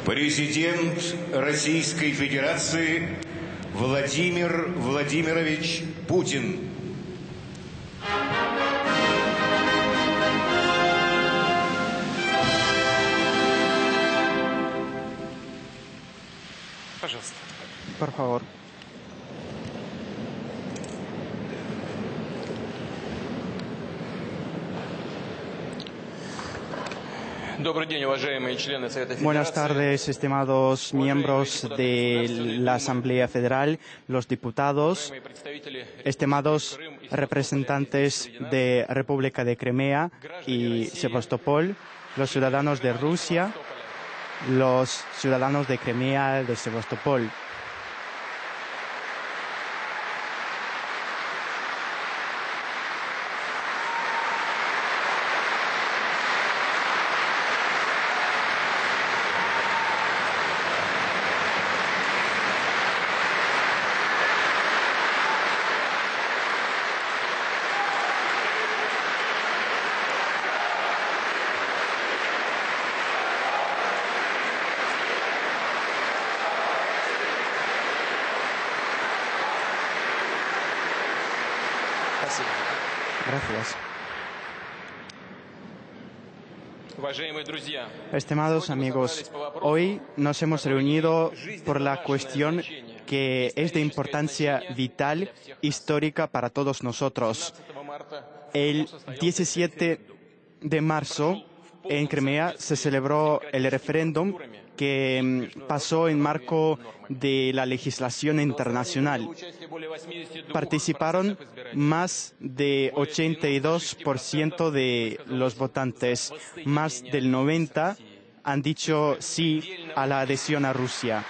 Президент Российской Федерации Владимир Владимирович Путин. Пожалуйста. Por favor. Добрый день, уважаемые члены Совета Федерации. Buenas tardes, estimados miembros de la Asamblea Federal, los diputados, estimados representantes de República de Crimea y Sebastopol, los ciudadanos de Rusia, los ciudadanos de Crimea, de Sebastopol. Gracias. Estimados amigos, hoy nos hemos reunido por la cuestión que es de importancia vital, histórica para todos nosotros. El 17 de marzo, en Crimea, se celebró el referéndum que pasó en marco de la legislación internacional. Participaron más de 82% de los votantes, más del 90% han dicho sí a la adhesión a Rusia.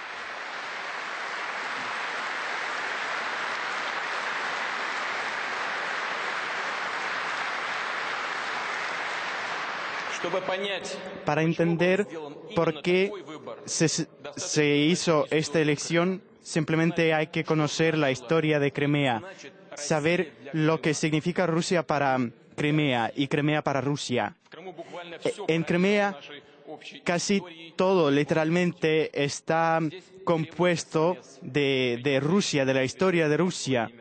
Para entender por qué se hizo esta elección, simplemente hay que conocer la historia de Crimea, saber lo que significa Rusia para Crimea y Crimea para Rusia. En Crimea casi todo literalmente está compuesto de Rusia, de la historia de Rusia.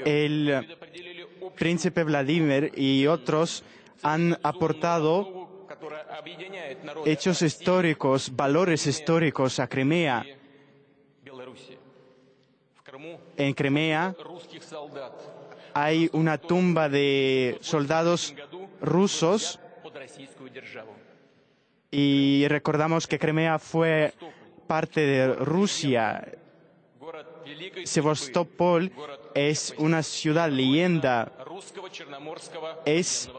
El príncipe Vladimir y otros han aportado hechos históricos, valores históricos a Crimea. En Crimea hay una tumba de soldados rusos y recordamos que Crimea fue parte de Rusia. Sebastopol es una ciudad leyenda, es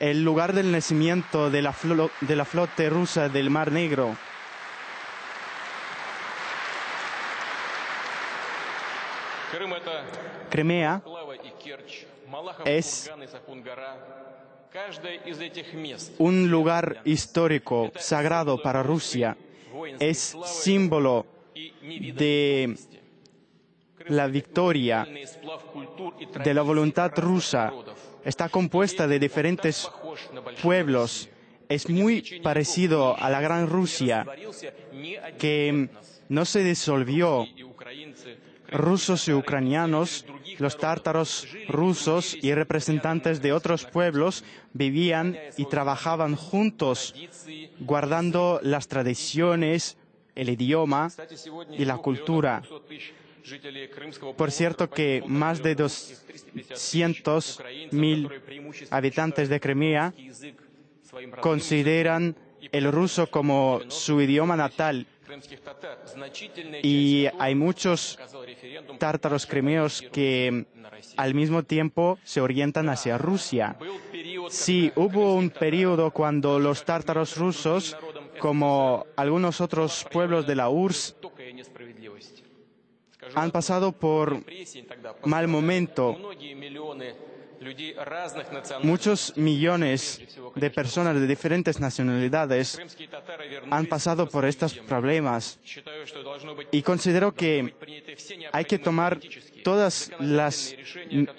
el lugar del nacimiento de la flota rusa del Mar Negro. Crimea es un lugar histórico, sagrado para Rusia, es símbolo de la victoria, de la voluntad rusa. Está compuesta de diferentes pueblos. Es muy parecido a la Gran Rusia, que no se disolvió. Rusos y ucranianos, los tártaros rusos y representantes de otros pueblos vivían y trabajaban juntos, guardando las tradiciones, el idioma y la cultura. Por cierto que más de 200.000 habitantes de Crimea consideran el ruso como su idioma natal y hay muchos tártaros crimeos que al mismo tiempo se orientan hacia Rusia. Sí, hubo un periodo cuando los tártaros rusos, como algunos otros pueblos de la URSS, han pasado por mal momento. Muchos millones de personas de diferentes nacionalidades han pasado por estos problemas y considero que hay que tomar todas las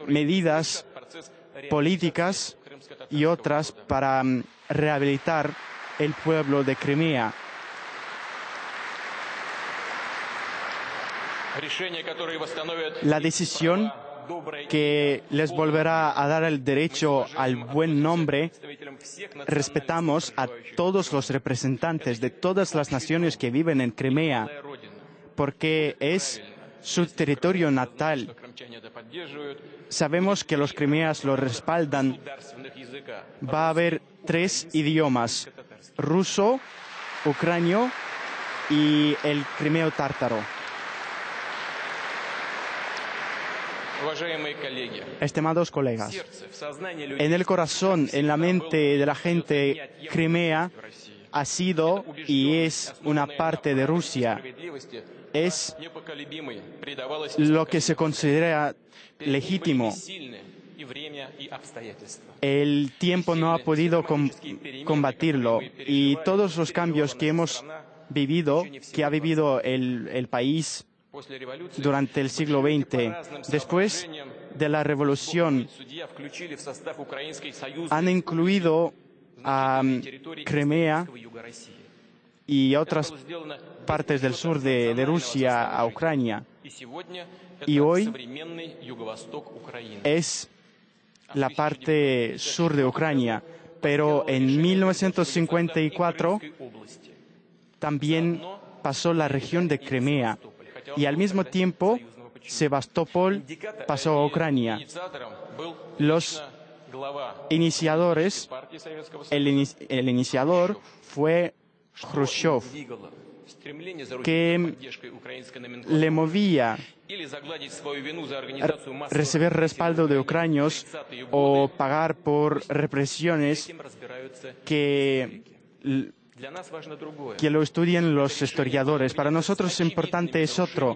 medidas políticas y otras para rehabilitar el pueblo de Crimea. La decisión que les volverá a dar el derecho al buen nombre. Respetamos a todos los representantes de todas las naciones que viven en Crimea, porque es su territorio natal. Sabemos que los crimeas lo respaldan. Va a haber 3 idiomas: ruso, ucranio y el crimeo tártaro. Estimados colegas, en el corazón, en la mente de la gente, Crimea ha sido y es una parte de Rusia. Es lo que se considera legítimo. El tiempo no ha podido combatirlo, y todos los cambios que hemos vivido, que ha vivido el país durante el siglo XX, después de la revolución, han incluido a Crimea y otras partes del sur de Rusia a Ucrania. Y hoy es la parte sur de Ucrania, pero en 1954 también pasó la región de Crimea, y al mismo tiempo Sebastopol pasó a Ucrania. Los iniciadores, el iniciador fue Khrushchev, que le movía recibir respaldo de ucranios o pagar por represiones que lo estudien los historiadores. Para nosotros importante es otro,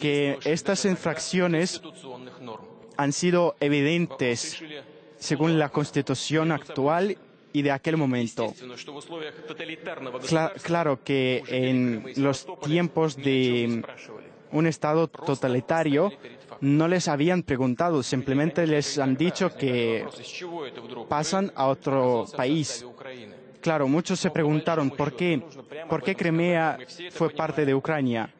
que estas infracciones han sido evidentes según la Constitución actual y de aquel momento. Claro que en los tiempos de un Estado totalitario no les habían preguntado, simplemente les han dicho que pasan a otro país. Claro, muchos se preguntaron por qué Crimea fue parte de Ucrania,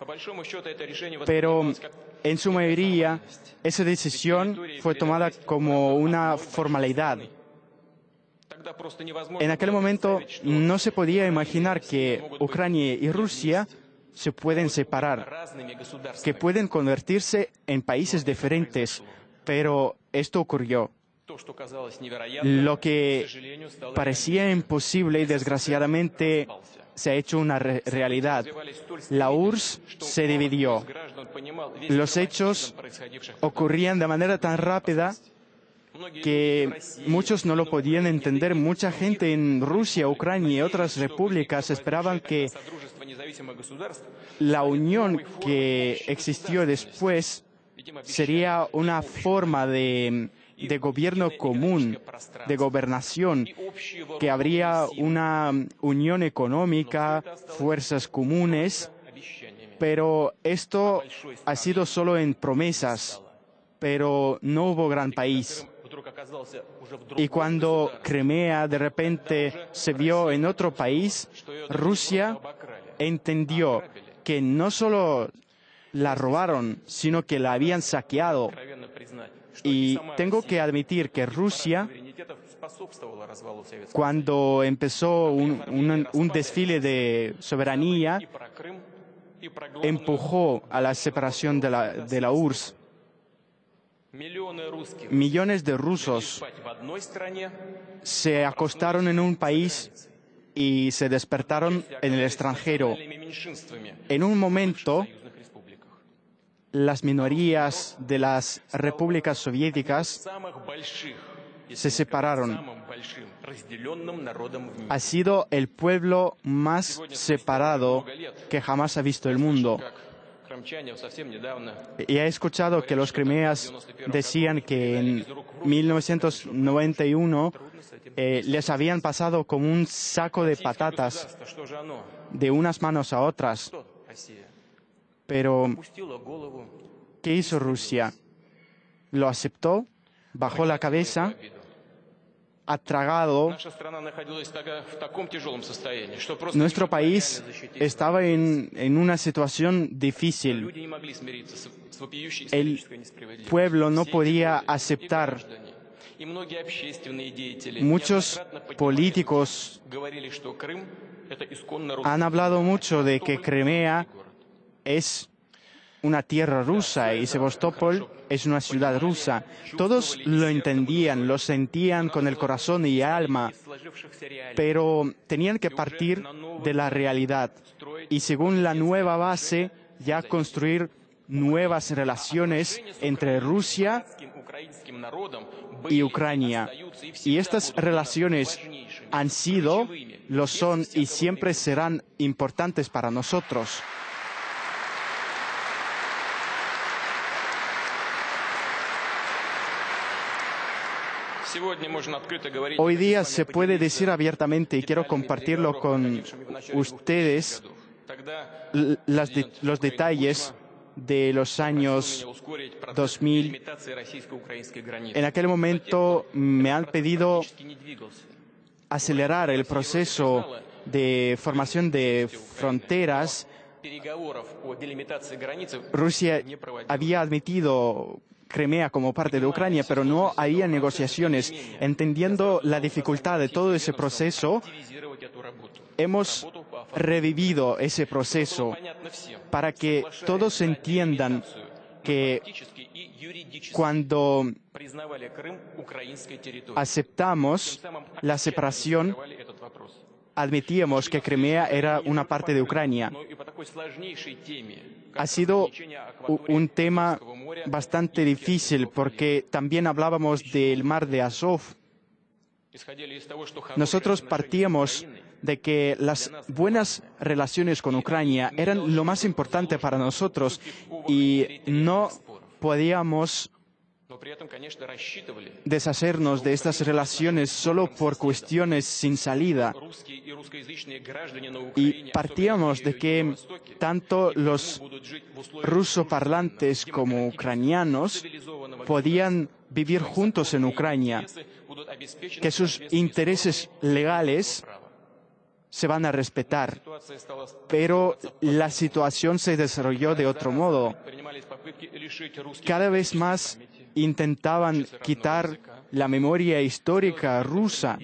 pero en su mayoría esa decisión fue tomada como una formalidad. En aquel momento no se podía imaginar que Ucrania y Rusia se pueden separar, que pueden convertirse en países diferentes, pero esto ocurrió. Lo que parecía imposible, desgraciadamente, se ha hecho una realidad. La URSS se dividió. Los hechos ocurrían de manera tan rápida que muchos no lo podían entender. Mucha gente en Rusia, Ucrania y otras repúblicas esperaban que la unión que existió después sería una forma de gobierno común, de gobernación, que habría una unión económica, fuerzas comunes, pero esto ha sido solo en promesas, pero no hubo gran país. Y cuando Crimea de repente se vio en otro país, Rusia entendió que no solo la robaron, sino que la habían saqueado. Y tengo que admitir que Rusia, cuando empezó un desfile de soberanía, empujó a la separación de la URSS. Millones de rusos se acostaron en un país y se despertaron en el extranjero. En un momento, las minorías de las repúblicas soviéticas se separaron. Ha sido el pueblo más separado que jamás ha visto el mundo. Y he escuchado que los crimeas decían que en 1991 les habían pasado como un saco de patatas de unas manos a otras. Pero, ¿qué hizo Rusia? Lo aceptó, bajó la cabeza, tragado. Nuestro país estaba en una situación difícil. El pueblo no podía aceptar. Muchos políticos han hablado mucho de que Crimea es una tierra rusa y Sebastopol es una ciudad rusa. Todos lo entendían, lo sentían con el corazón y alma, pero tenían que partir de la realidad y, según la nueva base, ya construir nuevas relaciones entre Rusia y Ucrania. Y estas relaciones han sido, lo son y siempre serán importantes para nosotros. Hoy día se puede decir abiertamente, y quiero compartirlo con ustedes, los detalles de los años 2000. En aquel momento me han pedido acelerar el proceso de formación de fronteras. Rusia había admitido Crimea como parte de Ucrania, pero no había negociaciones. Entendiendo la dificultad de todo ese proceso, hemos revivido ese proceso para que todos entiendan que cuando aceptamos la separación, admitíamos que Crimea era una parte de Ucrania. Ha sido un tema bastante difícil porque también hablábamos del mar de Azov. Nosotros partíamos de que las buenas relaciones con Ucrania eran lo más importante para nosotros y no podíamos deshacernos de estas relaciones solo por cuestiones sin salida. Y partíamos de que tanto los rusoparlantes como ucranianos podían vivir juntos en Ucrania, que sus intereses legales se van a respetar, pero la situación se desarrolló de otro modo. Cada vez más intentaban quitar la memoria histórica rusa,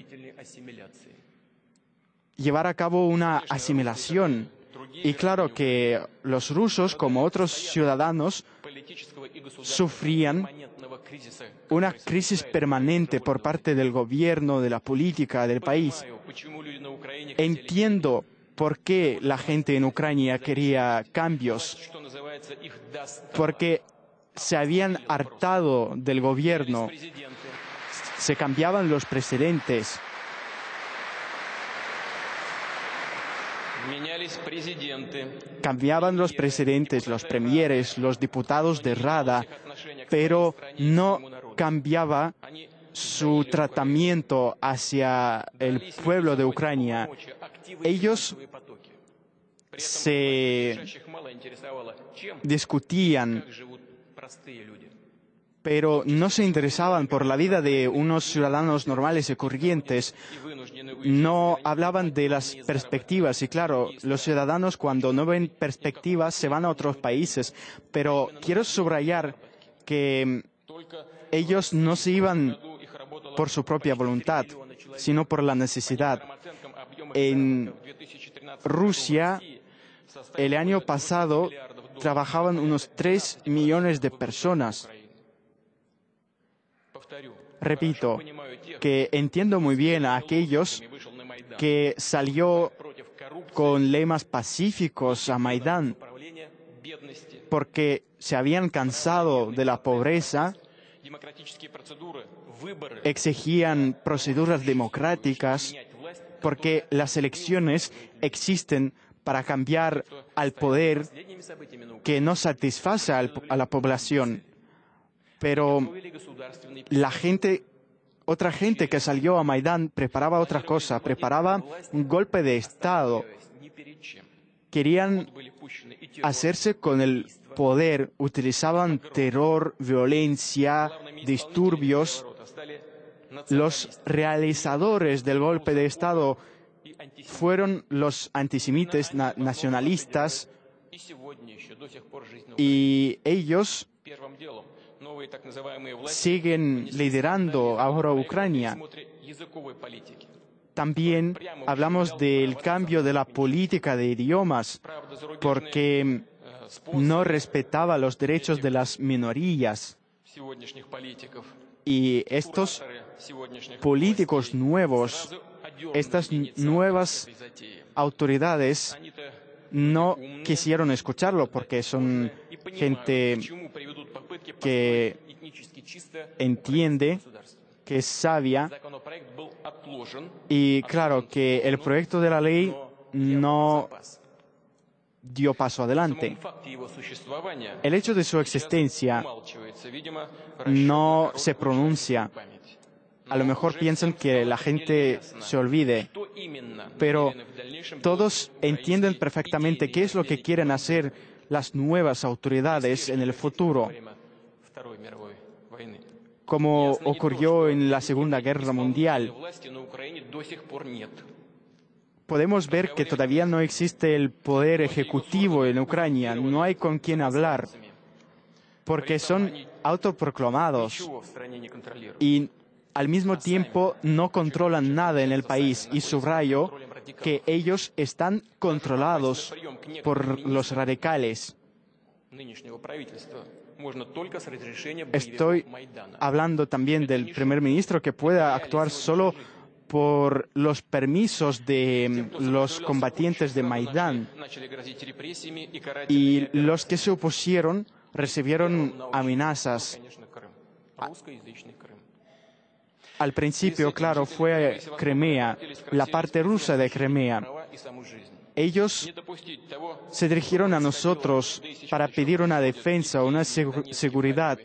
llevar a cabo una asimilación. Y claro que los rusos, como otros ciudadanos, sufrían una crisis permanente por parte del gobierno, de la política del país. Entiendo por qué la gente en Ucrania quería cambios, porque se habían hartado del gobierno, se cambiaban los presidentes. Cambiaban los presidentes, los premieres, los diputados de Rada, pero no cambiaba su tratamiento hacia el pueblo de Ucrania. Ellos se discutían, pero no se interesaban por la vida de unos ciudadanos normales y corrientes. No hablaban de las perspectivas. Y claro, los ciudadanos cuando no ven perspectivas se van a otros países. Pero quiero subrayar que ellos no se iban por su propia voluntad, sino por la necesidad. En Rusia, el año pasado, trabajaban unos 3 millones de personas. Repito, que entiendo muy bien a aquellos que salió con lemas pacíficos a Maidán, porque se habían cansado de la pobreza, exigían proceduras democráticas, porque las elecciones existen para cambiar al poder que no satisface a la población. Pero la gente, otra gente que salió a Maidán preparaba otra cosa, preparaba un golpe de Estado. Querían hacerse con el poder, utilizaban terror, violencia, disturbios los realizadores del golpe de Estado fueron los antisemitas nacionalistas, y ellos siguen liderando ahora Ucrania. También hablamos del cambio de la política de idiomas, porque no respetaba los derechos de las minorías. Y estos políticos nuevos, estas nuevas autoridades, no quisieron escucharlo porque son gente que entiende, que es sabia, y claro que el proyecto de la ley no dio paso adelante. El hecho de su existencia no se pronuncia. A lo mejor piensan que la gente se olvide, pero todos entienden perfectamente qué es lo que quieren hacer las nuevas autoridades en el futuro. Como ocurrió en la Segunda Guerra Mundial, podemos ver que todavía no existe el poder ejecutivo en Ucrania, no hay con quién hablar, porque son autoproclamados y al mismo tiempo no controlan nada en el país, y subrayo que ellos están controlados por los radicales. Estoy hablando también del primer ministro, que pueda actuar solo por los permisos de los combatientes de Maidán, y los que se opusieron recibieron amenazas. Al principio, claro, fue Crimea, la parte rusa de Crimea. Ellos se dirigieron a nosotros para pedir una defensa, una seguridad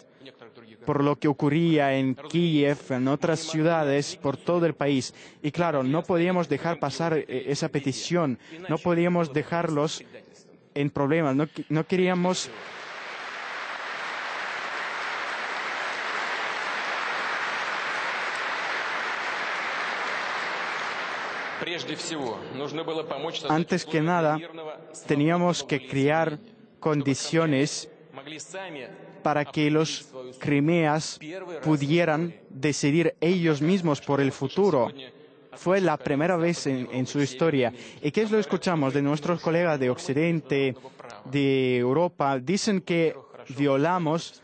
por lo que ocurría en Kiev, en otras ciudades, por todo el país. Y claro, no podíamos dejar pasar esa petición, no podíamos dejarlos en problemas, no queríamos... Antes que nada, teníamos que crear condiciones para que los crimeas pudieran decidir ellos mismos por el futuro. Fue la primera vez en su historia. ¿Y qué es lo que escuchamos de nuestros colegas de Occidente, de Europa? Dicen que violamos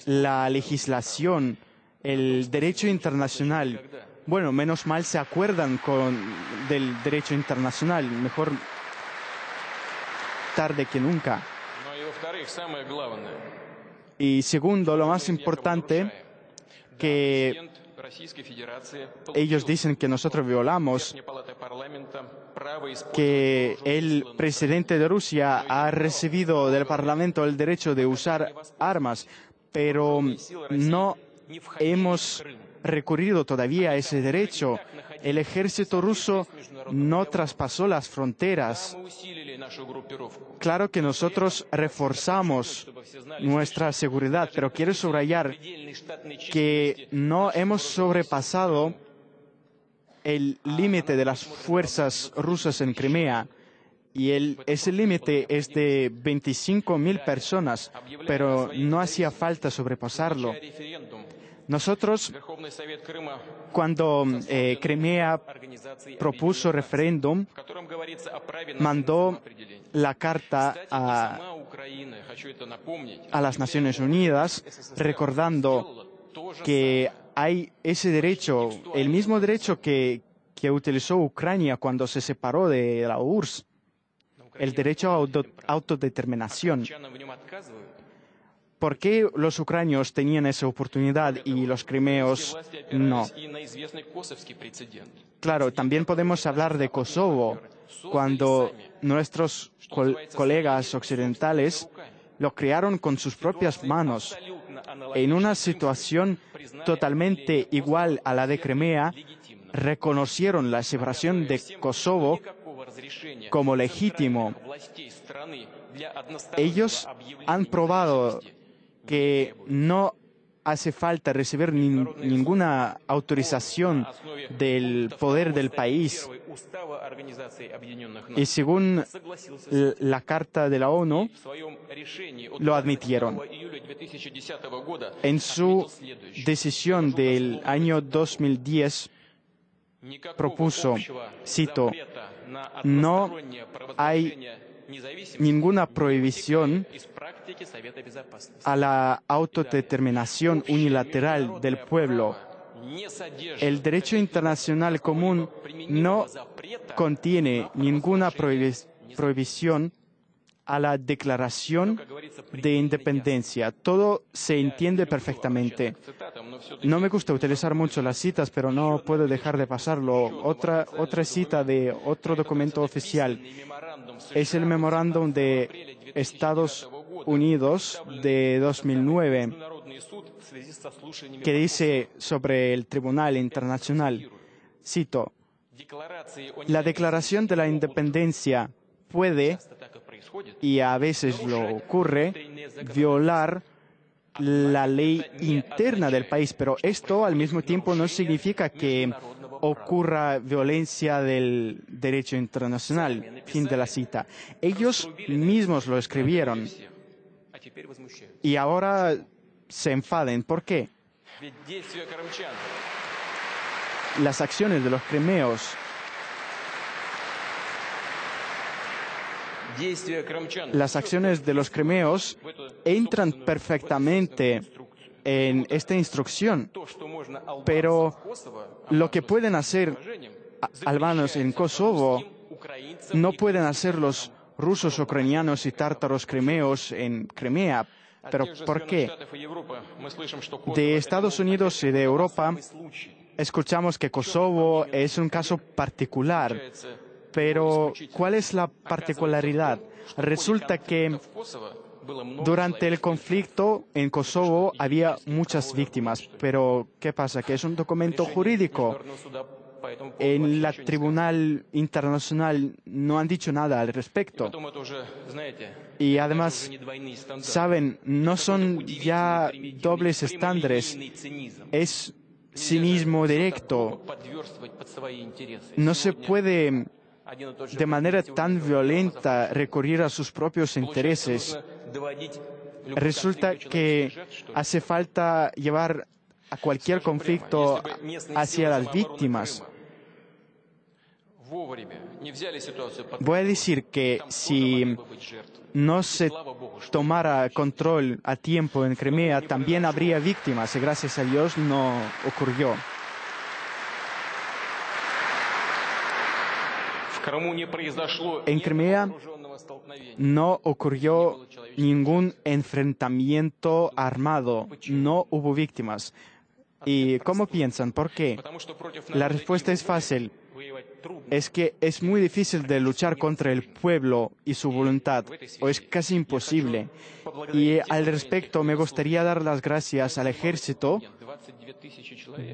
la legislación, el derecho internacional. Bueno, menos mal se acuerdan del derecho internacional. Mejor tarde que nunca. Y segundo, lo más importante, que ellos dicen que nosotros violamos, que el presidente de Rusia ha recibido del Parlamento el derecho de usar armas, pero no hemos recurrido todavía a ese derecho. El ejército ruso no traspasó las fronteras. Claro que nosotros reforzamos nuestra seguridad, pero quiero subrayar que no hemos sobrepasado el límite de las fuerzas rusas en Crimea. Y ese límite es de 25.000 personas, pero no hacía falta sobrepasarlo. Nosotros, cuando Crimea propuso referéndum, mandó la carta a las Naciones Unidas recordando que hay ese derecho, el mismo derecho que utilizó Ucrania cuando se separó de la URSS, el derecho a autodeterminación. ¿Por qué los ucranianos tenían esa oportunidad y los crimeos no? Claro, también podemos hablar de Kosovo, cuando nuestros colegas occidentales lo crearon con sus propias manos. En una situación totalmente igual a la de Crimea, reconocieron la separación de Kosovo como legítimo. Ellos han probado que no hace falta recibir ninguna autorización del poder del país. Y según la Carta de la ONU, lo admitieron. En su decisión del año 2010, propuso, cito, no hay ninguna prohibición a la autodeterminación unilateral del pueblo. El derecho internacional común no contiene ninguna prohibición a la declaración de independencia. Todo se entiende perfectamente. No me gusta utilizar mucho las citas, pero no puedo dejar de pasarlo. Otra cita de otro documento oficial es el memorándum de Estados Unidos de 2009, que dice sobre el Tribunal Internacional, cito, la declaración de la independencia puede, y a veces lo ocurre, violar la ley interna del país, pero esto al mismo tiempo no significa que ocurra violencia del derecho internacional. Fin de la cita. Ellos mismos lo escribieron y ahora se enfaden. ¿Por qué? Las acciones de los crimeos, entran perfectamente en esta instrucción, pero lo que pueden hacer albanos en Kosovo no pueden hacer los rusos, ucranianos y tártaros crimeos en Crimea. ¿Pero por qué? De Estados Unidos y de Europa escuchamos que Kosovo es un caso particular. Pero, ¿cuál es la particularidad? Resulta que durante el conflicto en Kosovo había muchas víctimas. Pero, ¿qué pasa? Que es un documento jurídico. En la Tribunal Internacional no han dicho nada al respecto. Y además, saben, no son ya dobles estándares. Es cinismo directo. No se puede de manera tan violenta recurrir a sus propios intereses. Resulta que hace falta llevar a cualquier conflicto hacia las víctimas. Voy a decir que si no se tomara control a tiempo en Crimea, también habría víctimas, y gracias a Dios no ocurrió. En Crimea no ocurrió ningún enfrentamiento armado, no hubo víctimas. ¿Y cómo piensan? ¿Por qué? La respuesta es fácil. Es que es muy difícil de luchar contra el pueblo y su voluntad, o es casi imposible. Y al respecto me gustaría dar las gracias al ejército,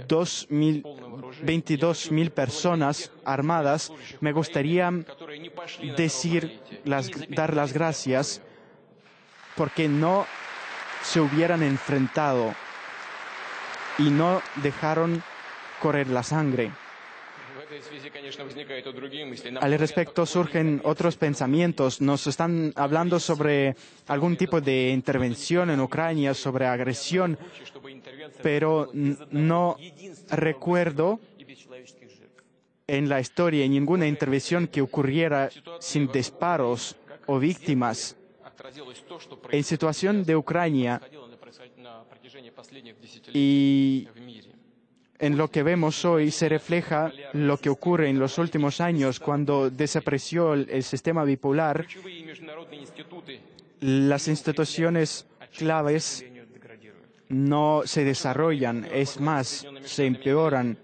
22.000 personas armadas. Me gustaría dar las gracias porque no se hubieran enfrentado y no dejaron correr la sangre. Al respecto surgen otros pensamientos. Nos están hablando sobre algún tipo de intervención en Ucrania, sobre agresión, pero no recuerdo en la historia ninguna intervención que ocurriera sin disparos o víctimas. En situación de Ucrania y en lo que vemos hoy se refleja lo que ocurre en los últimos años cuando desapareció el sistema bipolar. Las instituciones claves no se desarrollan, es más, se empeoran.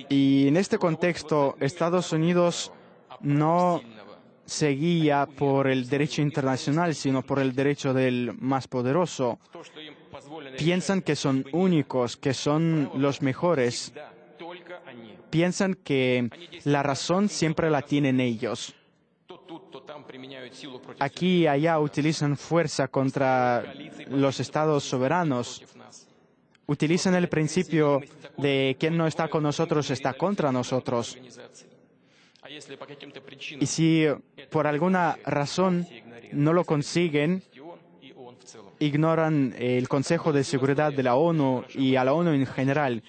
Y en este contexto, Estados Unidos no se guía por el derecho internacional, sino por el derecho del más poderoso. Piensan que son únicos, que son los mejores. Piensan que la razón siempre la tienen ellos. aquí y allá utilizan fuerza contra los estados soberanos. Utilizan el principio de quien no está con nosotros está contra nosotros. Y si por alguna razón no lo consiguen, ignoran el Consejo de Seguridad de la ONU y a la ONU en general.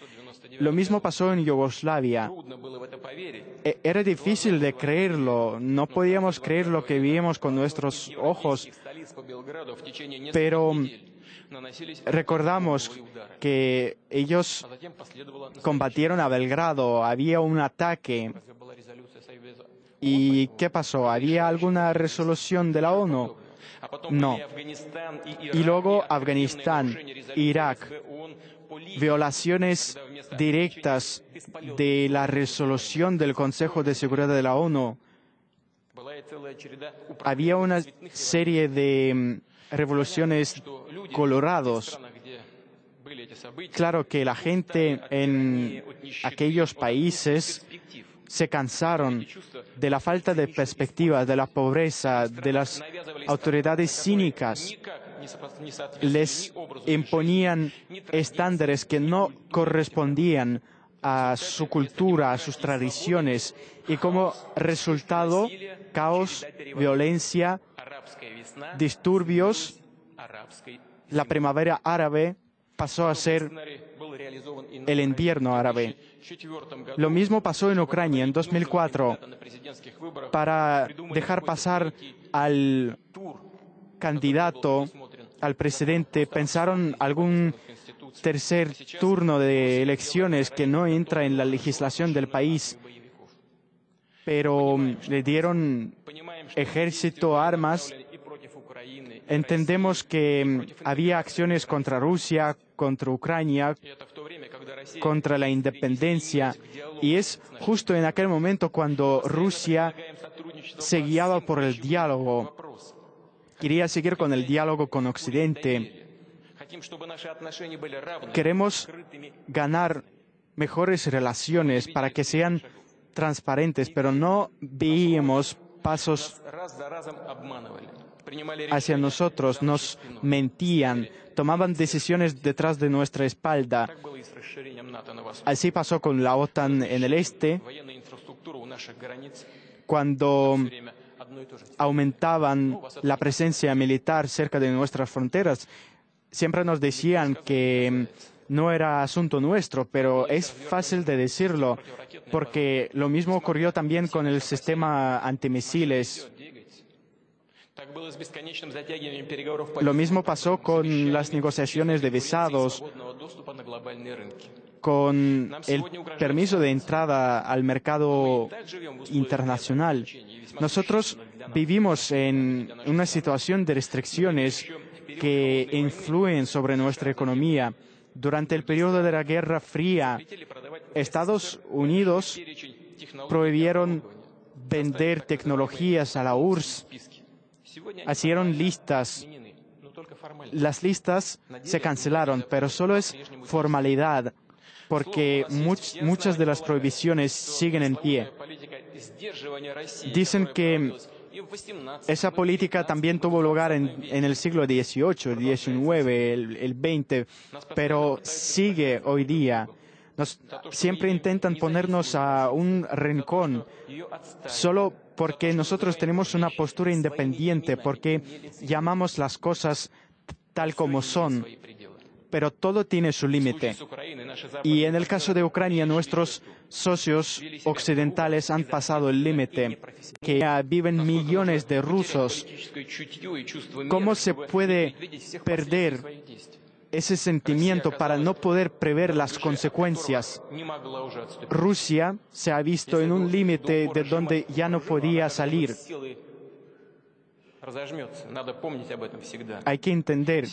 Lo mismo pasó en Yugoslavia. Era difícil de creerlo, no podíamos creer lo que vimos con nuestros ojos, pero recordamos que ellos combatieron a Belgrado, había un ataque. ¿Y qué pasó? ¿Había alguna resolución de la ONU? No. Y luego Afganistán, Irak, violaciones directas de la resolución del Consejo de Seguridad de la ONU. Había una serie de revoluciones coloradas. Claro que la gente en aquellos países se cansaron de la falta de perspectiva, de la pobreza, de las autoridades cínicas. Les imponían estándares que no correspondían a su cultura, a sus tradiciones, y como resultado, caos, violencia, disturbios. La primavera árabe pasó a ser el invierno árabe. Lo mismo pasó en Ucrania en 2004. Para dejar pasar al candidato, al presidente, pensaron algún tercer turno de elecciones que no entra en la legislación del país, pero le dieron ejército, armas. Entendemos que había acciones contra Rusia, contra Ucrania, contra la independencia, y es justo en aquel momento cuando Rusia se guiaba por el diálogo. Quería seguir con el diálogo con Occidente. Queremos ganar mejores relaciones para que sean transparentes, pero no veíamos pasos hacia nosotros, nos mentían, tomaban decisiones detrás de nuestra espalda. Así pasó con la OTAN en el este, cuando aumentaban la presencia militar cerca de nuestras fronteras. Siempre nos decían que no era asunto nuestro, pero es fácil de decirlo, porque lo mismo ocurrió también con el sistema antimisiles. Lo mismo pasó con las negociaciones de visados, con el permiso de entrada al mercado internacional. Nosotros vivimos en una situación de restricciones que influyen sobre nuestra economía. Durante el periodo de la Guerra Fría, Estados Unidos prohibieron vender tecnologías a la URSS. Hicieron listas. Las listas se cancelaron, pero solo es formalidad, porque muchas de las prohibiciones siguen en pie. Dicen que esa política también tuvo lugar en el siglo XVIII, el XIX, el XX, pero sigue hoy día. Siempre intentan ponernos a un rincón solo porque nosotros tenemos una postura independiente, porque llamamos las cosas tal como son, pero todo tiene su límite. Y en el caso de Ucrania, nuestros socios occidentales han pasado el límite, que viven millones de rusos. ¿Cómo se puede perder ese sentimiento para no poder prever las consecuencias? Rusia se ha visto en un límite de donde ya no podía salir. Hay que entender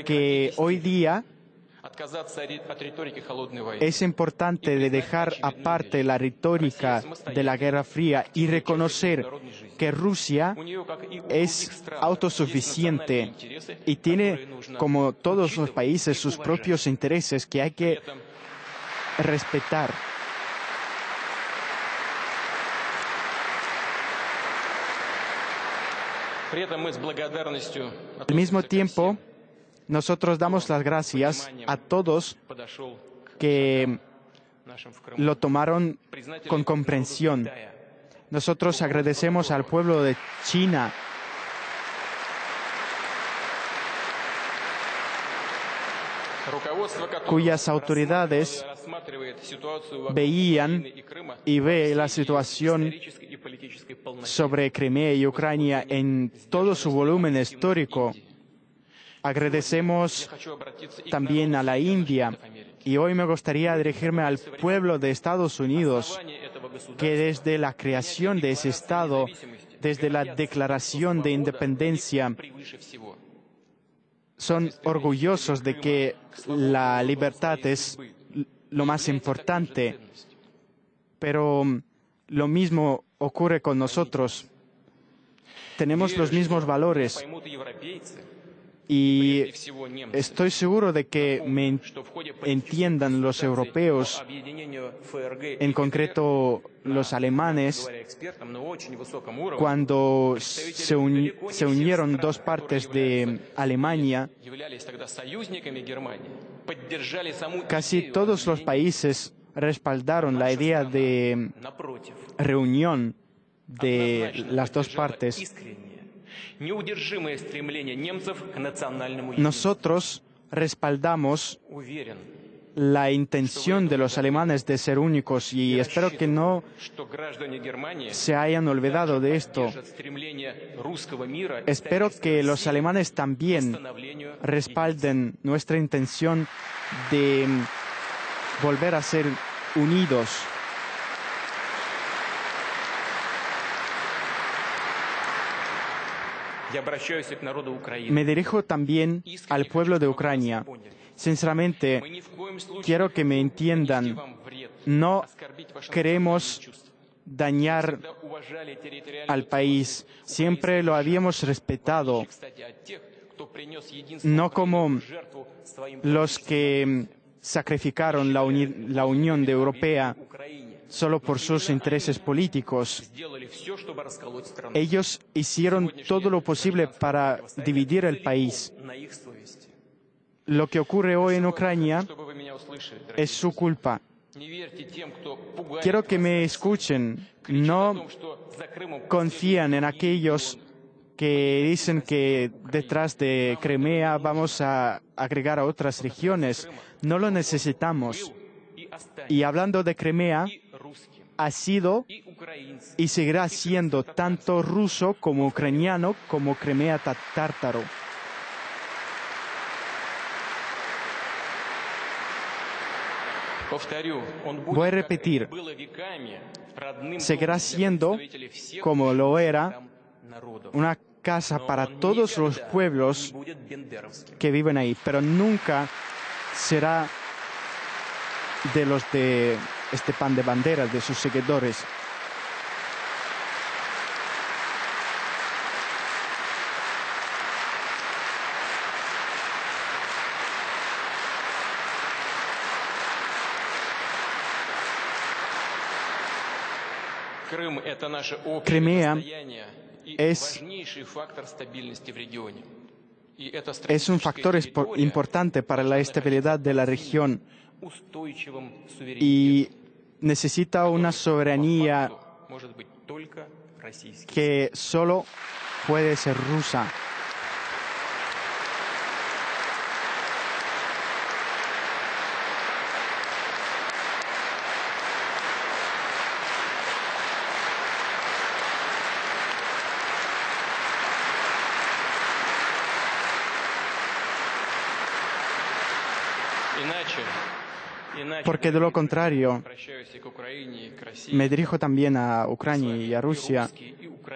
que hoy día es importante de dejar aparte la retórica de la Guerra Fría y reconocer que Rusia es autosuficiente y tiene, como todos los países, sus propios intereses que hay que respetar. Al mismo tiempo, nosotros damos las gracias a todos que lo tomaron con comprensión. Nosotros agradecemos al pueblo de China, cuyas autoridades veían y ve la situación sobre Crimea y Ucrania en todo su volumen histórico. Agradecemos también a la India, y hoy me gustaría dirigirme al pueblo de Estados Unidos, que desde la creación de ese Estado, desde la Declaración de Independencia, son orgullosos de que la libertad es lo más importante, pero lo mismo ocurre con nosotros. Tenemos los mismos valores y estoy seguro de que me entiendan los europeos, en concreto los alemanes, cuando se unieron dos partes de Alemania. Casi todos los países respaldaron la idea de reunión de las dos partes. Nosotros respaldamos la intención de los alemanes de ser únicos y espero que no se hayan olvidado de esto. Espero que los alemanes también respalden nuestra intención de volver a ser unidos. Me dirijo también al pueblo de Ucrania. Sinceramente, quiero que me entiendan. No queremos dañar al país. Siempre lo habíamos respetado. No como los que sacrificaron la Unión Europea solo por sus intereses políticos. Ellos hicieron todo lo posible para dividir el país. Lo que ocurre hoy en Ucrania es su culpa. Quiero que me escuchen. No confían en aquellos que dicen que detrás de Crimea vamos a agregar a otras regiones. No lo necesitamos. Y hablando de Crimea, ha sido y seguirá siendo tanto ruso como ucraniano como Crimea tártaro. Voy a repetir, seguirá siendo, como lo era, una casa para todos los pueblos que viven ahí, pero nunca será de los de Stepan de Bandera, de sus seguidores. Crimea es un factor importante para la estabilidad de la región y necesita una soberanía que solo puede ser rusa. Porque de lo contrario, me dirijo también a Ucrania y a Rusia.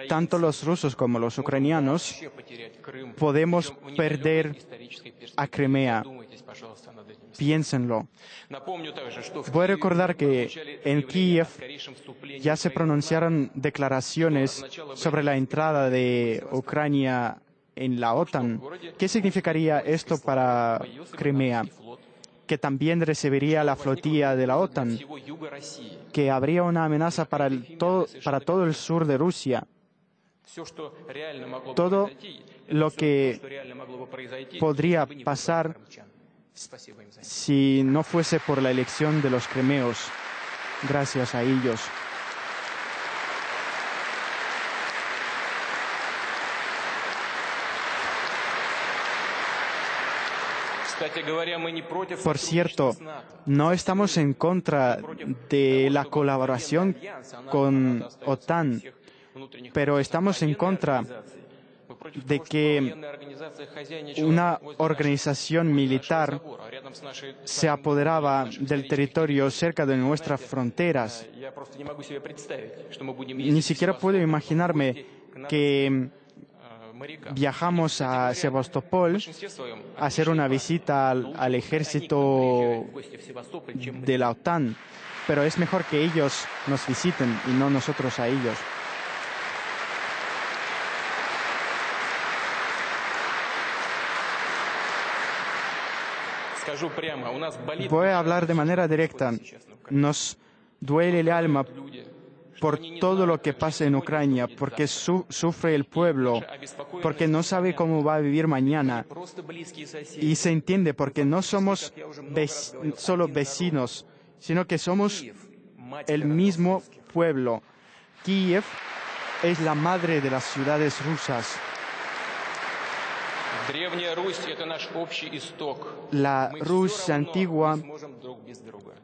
Tanto los rusos como los ucranianos podemos perder a Crimea. Piénsenlo. Voy a recordar que en Kiev ya se pronunciaron declaraciones sobre la entrada de Ucrania en la OTAN. ¿Qué significaría esto para Crimea? Que también recibiría la flotilla de la OTAN, que habría una amenaza para todo el sur de Rusia. todo lo que podría pasar si no fuese por la elección de los cremeos. Gracias a ellos. Por cierto, no estamos en contra de la colaboración con OTAN, pero estamos en contra de que una organización militar se apoderaba del territorio cerca de nuestras fronteras. Ni siquiera puedo imaginarme que viajamos a Sebastopol a hacer una visita al ejército de la OTAN, pero es mejor que ellos nos visiten y no nosotros a ellos. Voy a hablar de manera directa. Nos duele el alma por todo lo que pasa en Ucrania, porque sufre el pueblo, porque no sabe cómo va a vivir mañana. Y se entiende porque no somos solo vecinos, sino que somos el mismo pueblo. Kiev es la madre de las ciudades rusas. La Rusia antigua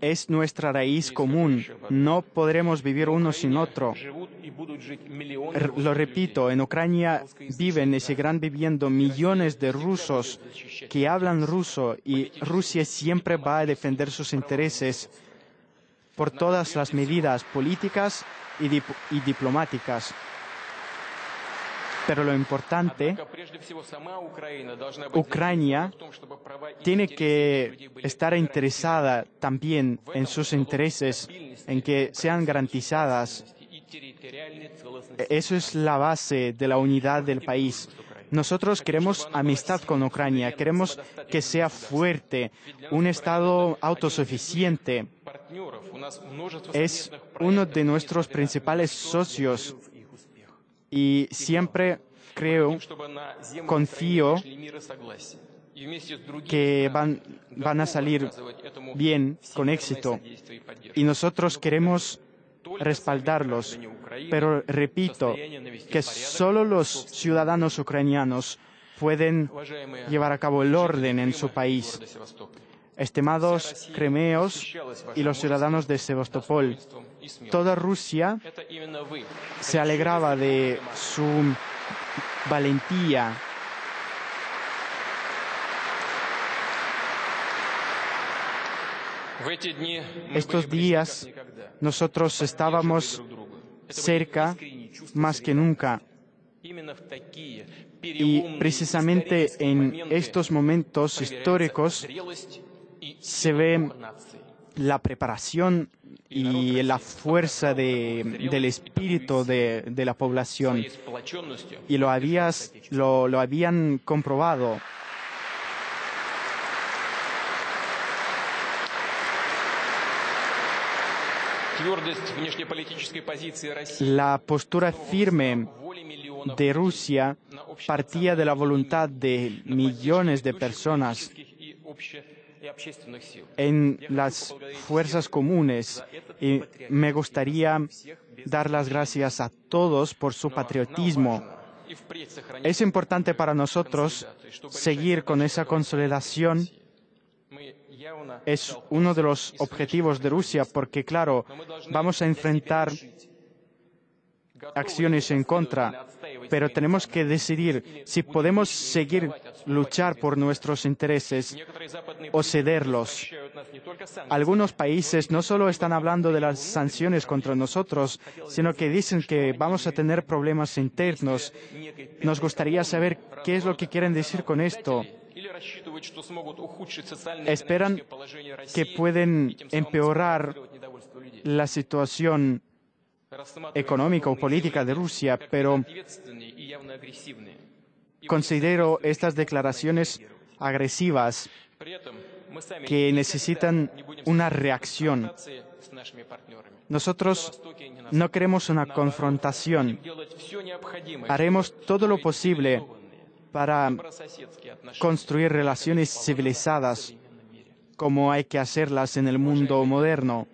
es nuestra raíz común. No podremos vivir uno sin otro. Lo repito, en Ucrania viven y seguirán viviendo millones de rusos que hablan ruso y Rusia siempre va a defender sus intereses por todas las medidas políticas y diplomáticas. Pero lo importante, Ucrania tiene que estar interesada también en sus intereses, en que sean garantizadas. Eso es la base de la unidad del país. Nosotros queremos amistad con Ucrania, queremos que sea fuerte, un Estado autosuficiente. Es uno de nuestros principales socios. Y siempre confío que van a salir bien, con éxito. Y nosotros queremos respaldarlos. Pero repito que solo los ciudadanos ucranianos pueden llevar a cabo el orden en su país. Estimados cremeos y los ciudadanos de Sebastopol, toda Rusia se alegraba de su valentía. Estos días nosotros estábamos cerca más que nunca. Y precisamente en estos momentos históricos se ve la preparación y la fuerza del espíritu de la población. Y lo habían comprobado. La postura firme de Rusia partía de la voluntad de millones de personas en las fuerzas comunes, y me gustaría dar las gracias a todos por su patriotismo. Es importante para nosotros seguir con esa consolidación. Es uno de los objetivos de Rusia porque, claro, vamos a enfrentar acciones en contra, pero tenemos que decidir si podemos seguir luchar por nuestros intereses o cederlos. Algunos países no solo están hablando de las sanciones contra nosotros, sino que dicen que vamos a tener problemas internos. Nos gustaría saber qué es lo que quieren decir con esto. Esperan que pueden empeorar la situación económica o política de Rusia, pero considero estas declaraciones agresivas que necesitan una reacción. Nosotros no queremos una confrontación. Haremos todo lo posible para construir relaciones civilizadas, como hay que hacerlas en el mundo moderno.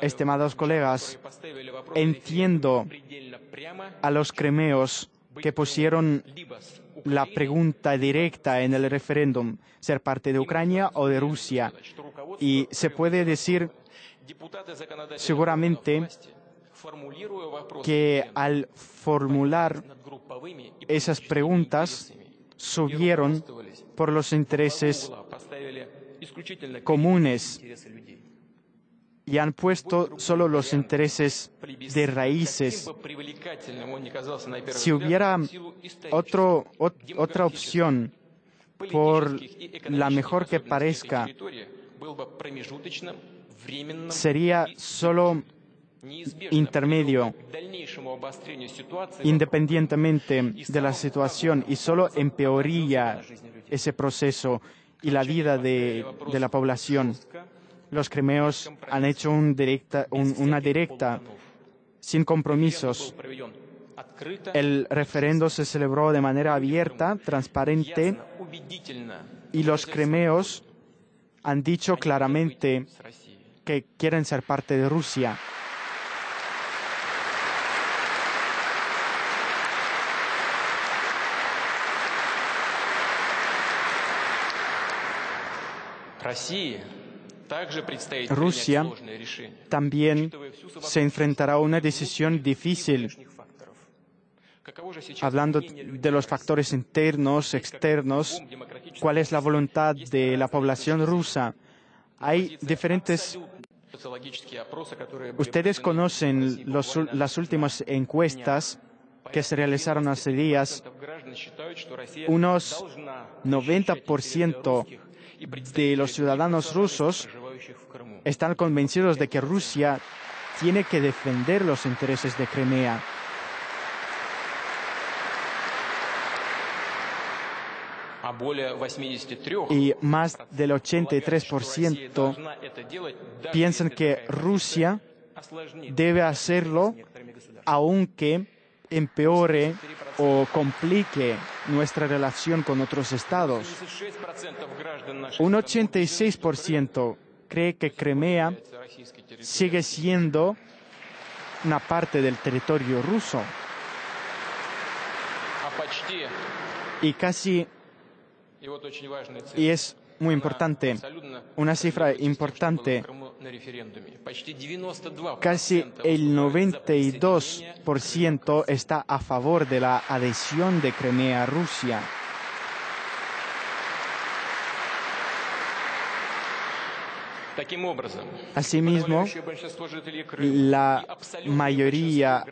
Estimados colegas, entiendo a los crimeos que pusieron la pregunta directa en el referéndum, ser parte de Ucrania o de Rusia. Y se puede decir seguramente que al formular esas preguntas subieron por los intereses comunes y han puesto solo los intereses de raíces. Si hubiera otra opción, por la mejor que parezca, sería solo intermedio, independientemente de la situación, y solo empeoraría ese proceso y la vida de la población. Los crimeos han hecho una directa sin compromisos. El referendo se celebró de manera abierta, transparente, y los crimeos han dicho claramente que quieren ser parte de Rusia. Rusia también se enfrentará a una decisión difícil. Hablando de los factores internos, externos, ¿cuál es la voluntad de la población rusa? Hay diferentes... Ustedes conocen las últimas encuestas que se realizaron hace días. Unos 90% de los ciudadanos rusos están convencidos de que Rusia tiene que defender los intereses de Crimea. Y más del 83% piensan que Rusia debe hacerlo aunque empeore o complique nuestra relación con otros estados. Un 86% cree que Crimea sigue siendo una parte del territorio ruso. Y es muy importante, una cifra importante, casi el 92% está a favor de la adhesión de Crimea a Rusia. Asimismo, la mayoría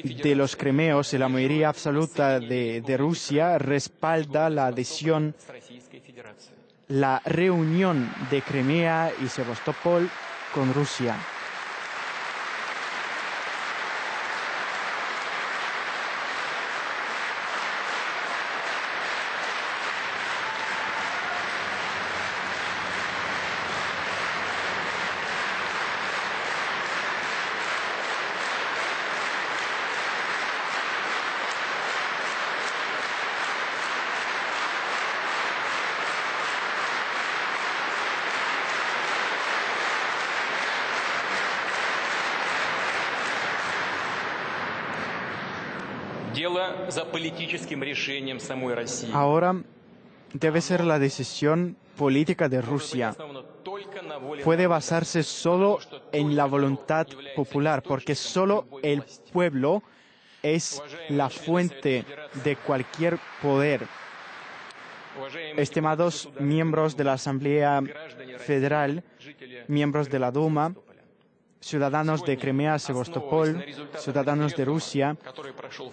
de los crimeos y la mayoría absoluta de Rusia respalda la adhesión, la reunión de Crimea y Sebastopol con Rusia. Ahora debe ser la decisión política de Rusia. Puede basarse solo en la voluntad popular, porque solo el pueblo es la fuente de cualquier poder. Estimados miembros de la Asamblea Federal, miembros de la Duma, ciudadanos de Crimea, Sebastopol, ciudadanos de Rusia,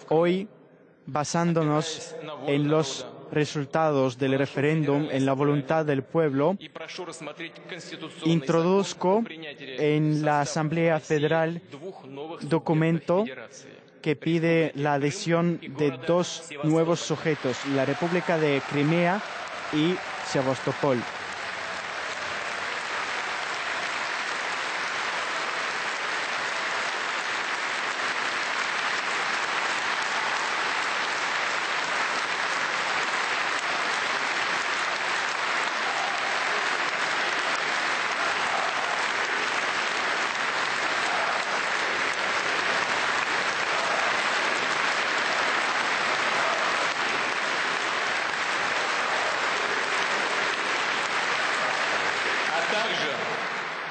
hoy, basándonos en los resultados del referéndum, en la voluntad del pueblo, introduzco en la Asamblea Federal documento que pide la adhesión de dos nuevos sujetos, la República de Crimea y Sebastopol.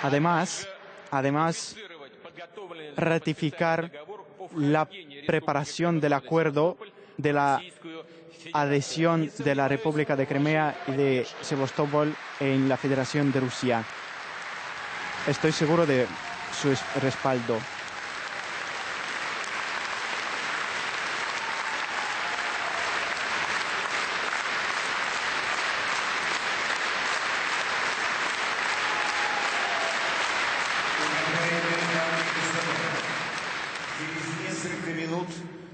Además, ratificar la preparación del acuerdo de la adhesión de la República de Crimea y de Sebastopol en la Federación de Rusia. Estoy seguro de su respaldo. Через несколько минут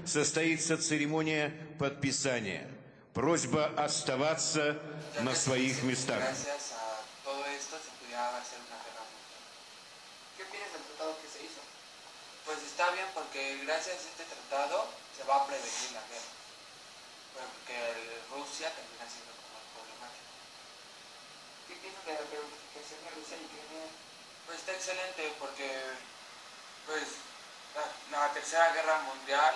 состоится церемония подписания. Просьба оставаться на своих местах. Gracias a todo esto se pudiera hacer una guerra mundial. ¿Qué opinas del tratado que se hizo? Pues está bien porque gracias a este tratado se va a prevenir la guerra. Porque Rusia termina siendo como el problemático. ¿Qué piensas de la reunificación de Rusia y Crimea? Pues está excelente porque pues la Tercera Guerra Mundial